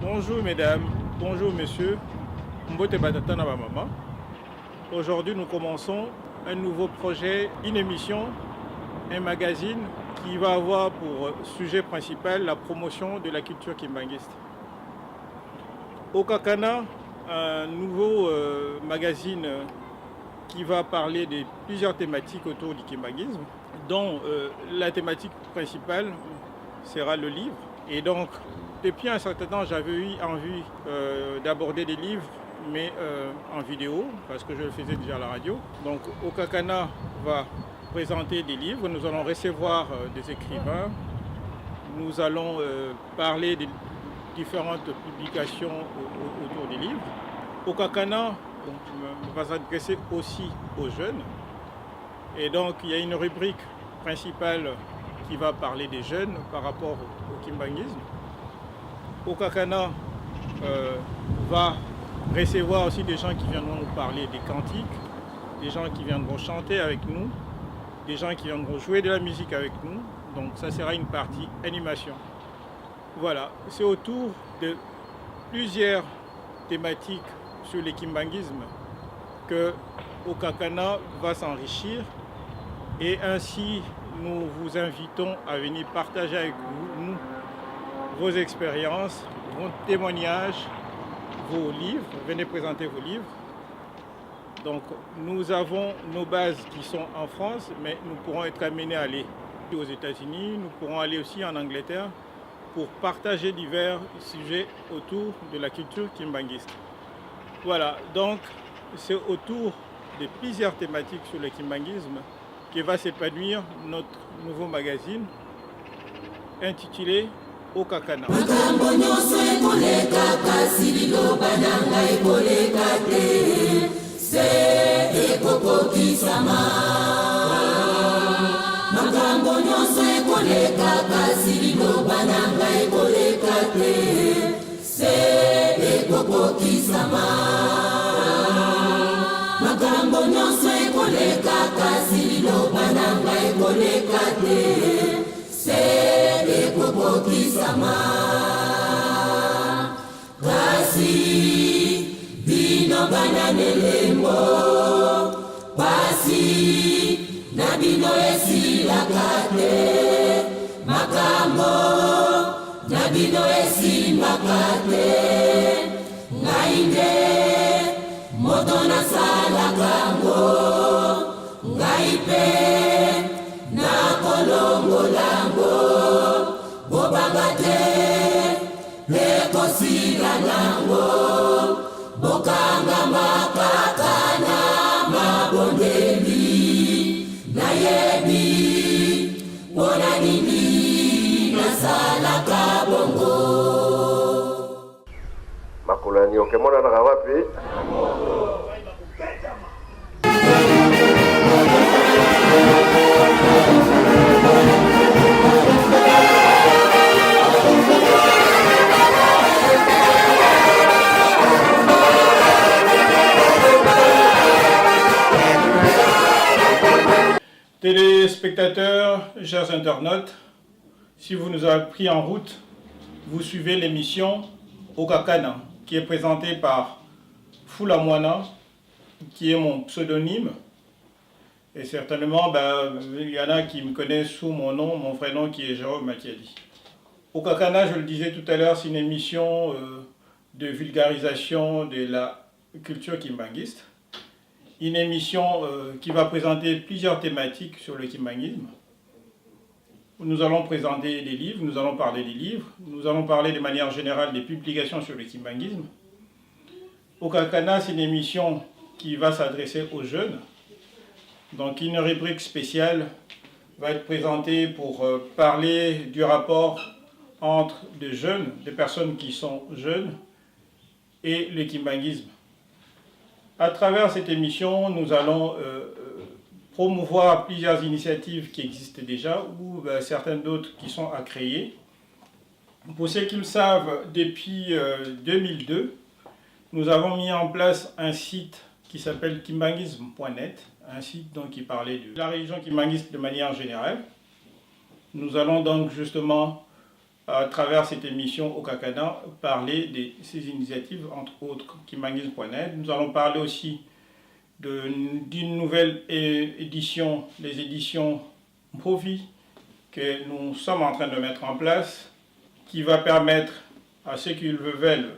Bonjour mesdames, bonjour messieurs, Mbote Batata na maman. Aujourd'hui nous commençons un nouveau projet, une émission, un magazine qui va avoir pour sujet principal la promotion de la culture kimbanguiste. Okakana, un nouveau magazine qui va parler de plusieurs thématiques autour du kimbanguisme, dont la thématique principale sera le livre. Et donc, depuis un certain temps, j'avais eu envie d'aborder des livres, mais en vidéo, parce que je le faisais déjà à la radio. Donc, Okakana va présenter des livres, nous allons recevoir des écrivains, nous allons parler des différentes publications autour des livres. Okakana va s'adresser aussi aux jeunes. Et donc, il y a une rubrique principale qui va parler des jeunes par rapport au kimbanguisme. Okakana va recevoir aussi des gens qui viendront nous parler des cantiques, des gens qui viendront chanter avec nous, des gens qui viendront jouer de la musique avec nous. Donc ça sera une partie animation. Voilà, c'est autour de plusieurs thématiques sur le kimbanguisme que Okakana va s'enrichir et ainsi nous vous invitons à venir partager avec nous vos expériences, vos témoignages, vos livres. Venez présenter vos livres. Donc nous avons nos bases qui sont en France, mais nous pourrons être amenés à aller aux États-Unis, nous pourrons aller aussi en Angleterre pour partager divers sujets autour de la culture kimbanguiste. Voilà, donc c'est autour de plusieurs thématiques sur le kimbanguisme que va s'épanouir notre nouveau magazine intitulé Okakana. Kasi bino bananelembo pasi na bino esilakate makambo na bino esimbakate ngainde moto nasalakango ngaipe na kolongolango bobagate lekosila nango bokanga makakana mabondeli nayebi wona nini nasalaka bongo makolo ya nioke monanaka wapi? Téléspectateurs, chers internautes, si vous nous avez pris en route, vous suivez l'émission Okakana, qui est présentée par Fulamwana, qui est mon pseudonyme. Et certainement, il y en a qui me connaissent sous mon nom, mon vrai nom qui est Jérôme Matiadi. Okakana, je le disais tout à l'heure, c'est une émission de vulgarisation de la culture kimbanguiste. Une émission qui va présenter plusieurs thématiques sur le kimbanguisme. Nous allons présenter des livres, nous allons parler des livres, nous allons parler de manière générale des publications sur le kimbanguisme. Okakana, c'est une émission qui va s'adresser aux jeunes. Donc une rubrique spéciale va être présentée pour parler du rapport entre des jeunes, des personnes qui sont jeunes, et le kimbanguisme. À travers cette émission, nous allons promouvoir plusieurs initiatives qui existent déjà ou certaines d'autres qui sont à créer. Pour ceux qui le savent, depuis 2002, nous avons mis en place un site qui s'appelle kimbanguisme.net, un site donc qui parlait de la religion kimbanguiste de manière générale. Nous allons donc justement à travers cette émission Okakana, parler de ces initiatives, entre autres Kimbanguisme.net. Nous allons parler aussi d'une nouvelle édition, les éditions Mpovi, que nous sommes en train de mettre en place, qui va permettre à ceux qui le veulent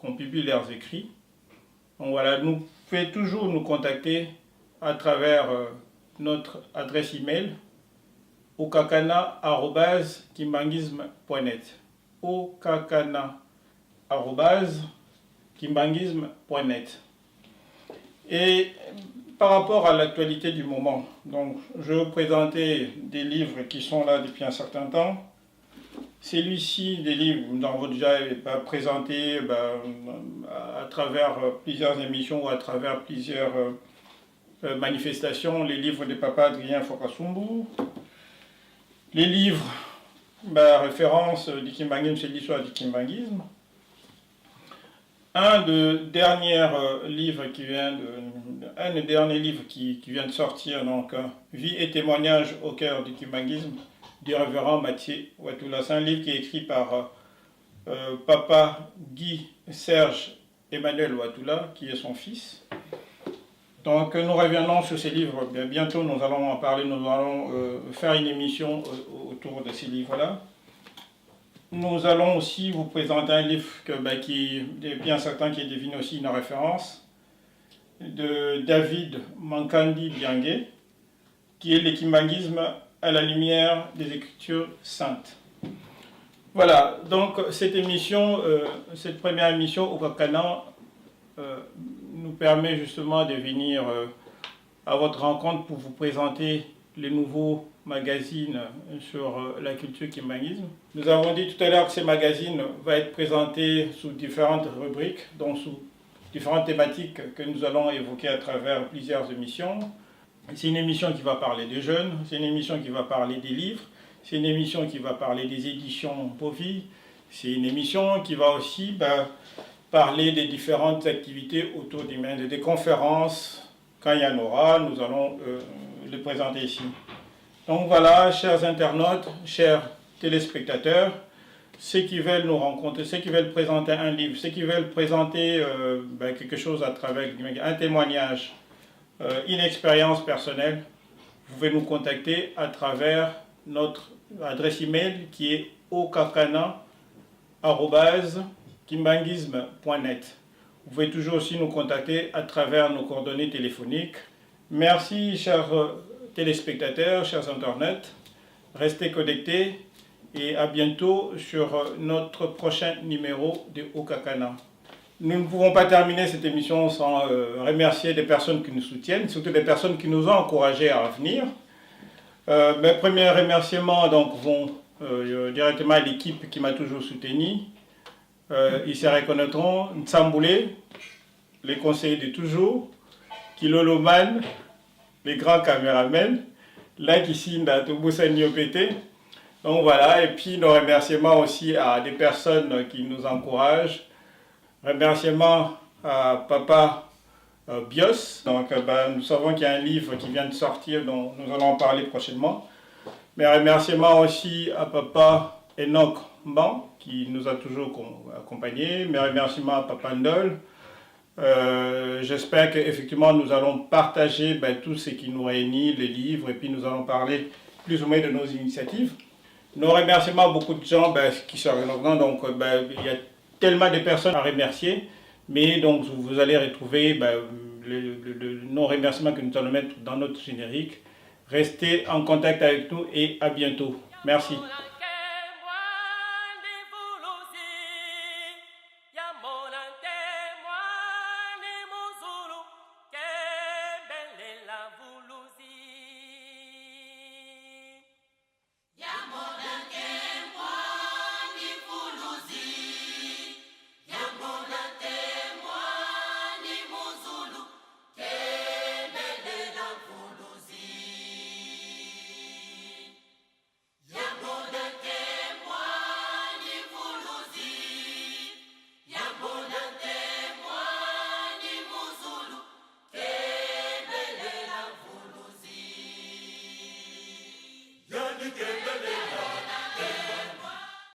qu'on publie leurs écrits. Donc voilà, vous pouvez toujours nous contacter à travers notre adresse email okakana@kimbanguisme.net okakana@kimbanguisme.net. Et par rapport à l'actualité du moment, donc je vais vous présenter des livres qui sont là depuis un certain temps. Celui-ci, des livres, nous avons déjà présenté à travers plusieurs émissions ou à travers plusieurs manifestations, les livres de Papa Adrien Fokasumbu, les livres référence du Kimbanguisme, c'est l'histoire du Kimbanguisme. Un des derniers livres qui vient de sortir, donc Vie et témoignages au cœur du Kimbanguisme, du révérend Mathieu Ouattoula. C'est un livre qui est écrit par Papa Guy Serge Emmanuel Ouattoula, qui est son fils. Donc nous reviendrons sur ces livres. Bientôt nous allons en parler, nous allons faire une émission autour de ces livres-là. Nous allons aussi vous présenter un livre qui est bien certain, qui est devenu aussi une référence, de David Mankandi Biangué, qui est le Kimbanguisme à la lumière des Écritures saintes. Voilà, donc cette émission, cette première émission Okakana nous permet justement de venir à votre rencontre pour vous présenter les nouveaux magazines sur la culture kimbanguisme. Nous avons dit tout à l'heure que ces magazines vont être présentés sous différentes rubriques, donc sous différentes thématiques que nous allons évoquer à travers plusieurs émissions. C'est une émission qui va parler des jeunes, c'est une émission qui va parler des livres, c'est une émission qui va parler des éditions Mpovi, c'est une émission qui va aussi parler des différentes activités autour du monde, des conférences. Quand il y en aura, nous allons les présenter ici. Donc voilà, chers internautes, chers téléspectateurs, ceux qui veulent nous rencontrer, ceux qui veulent présenter un livre, ceux qui veulent présenter quelque chose à travers un témoignage, une expérience personnelle, vous pouvez nous contacter à travers notre adresse email qui est okakana@kimbanguisme.net. Vous pouvez toujours aussi nous contacter à travers nos coordonnées téléphoniques. Merci, chers téléspectateurs, chers internautes. Restez connectés et à bientôt sur notre prochain numéro de Okakana. Nous ne pouvons pas terminer cette émission sans remercier des personnes qui nous soutiennent, surtout des personnes qui nous ont encouragés à venir. Mes premiers remerciements vont directement à l'équipe qui m'a toujours soutenu. Ils se reconnaîtront: Nsamboulé, les conseillers de toujours, Kiloloman, les grands caméramens, Lakisinda, Touboussa Niopété. Donc voilà, et puis nos remerciements aussi à des personnes qui nous encouragent. Remerciements à Papa Bios. Donc nous savons qu'il y a un livre qui vient de sortir dont nous allons en parler prochainement. Mes remerciements aussi à Papa Enoch Mban qui nous a toujours accompagnés. Mes remerciements à Papa Ndol. J'espère qu'effectivement nous allons partager tout ce qui nous réunit, les livres, et puis nous allons parler plus ou moins de nos initiatives. Nos remerciements à beaucoup de gens qui sont revenants, donc il y a tellement de personnes à remercier, mais donc vous allez retrouver nos remerciements que nous allons mettre dans notre générique. Restez en contact avec nous et à bientôt. Merci.